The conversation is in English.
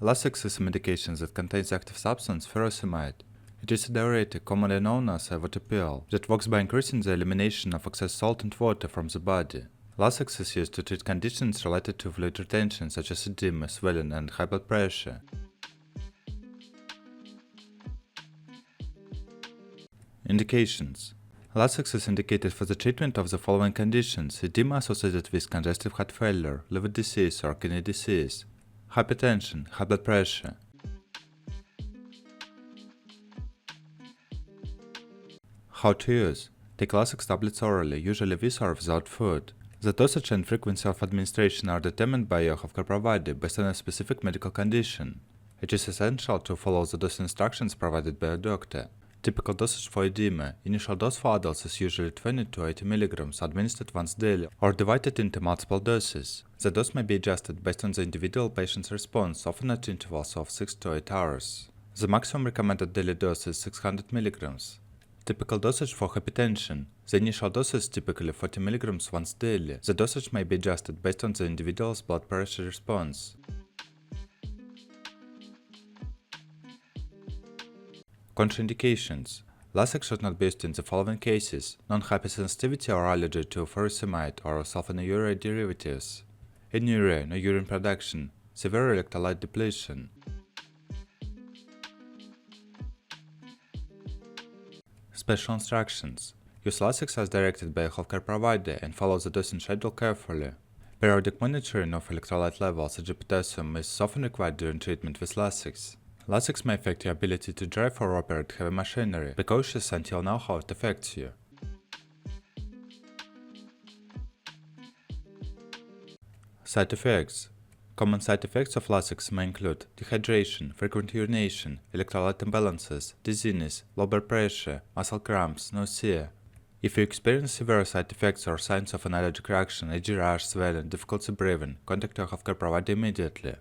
Lasix is a medication that contains the active substance furosemide. It is a diuretic, commonly known as a water pill, that works by increasing the elimination of excess salt and water from the body. Lasix is used to treat conditions related to fluid retention such as edema, swelling, and high blood pressure. Indications. Lasix is indicated for the treatment of the following conditions: edema associated with congestive heart failure, liver disease, or kidney disease, hypertension, high blood pressure. How to use. Take Lasix tablets orally, usually with or without food. The dosage and frequency of administration are determined by your healthcare provider based on a specific medical condition. It is essential to follow the dose instructions provided by a doctor. Typical dosage for edema. Initial dose for adults is usually 20 to 80 mg administered once daily or divided into multiple doses. The dose may be adjusted based on the individual patient's response, often at intervals of 6 to 8 hours. The maximum recommended daily dose is 600 mg. Typical dosage for hypertension. The initial dose is typically 40 mg once daily. The dosage may be adjusted based on the individual's blood pressure response. Contraindications. Lasix should not be used in the following cases: non-hypersensitivity or allergy to furosemide or sulfonylurea derivatives, anuria, no urine production, severe electrolyte depletion. Special instructions. Use Lasix as directed by a healthcare provider and follow the dosing schedule carefully. Periodic monitoring of electrolyte levels, e.g. potassium, is often required during treatment with Lasix. Lasix may affect your ability to drive or operate heavy machinery. Be cautious until know how it affects you. Side effects. Common side effects of Lasix may include dehydration, frequent urination, electrolyte imbalances, dizziness, low blood pressure, muscle cramps, nausea. If you experience severe side effects or signs of an allergic reaction, e.g. rash, swelling, difficulty breathing, contact your healthcare provider immediately.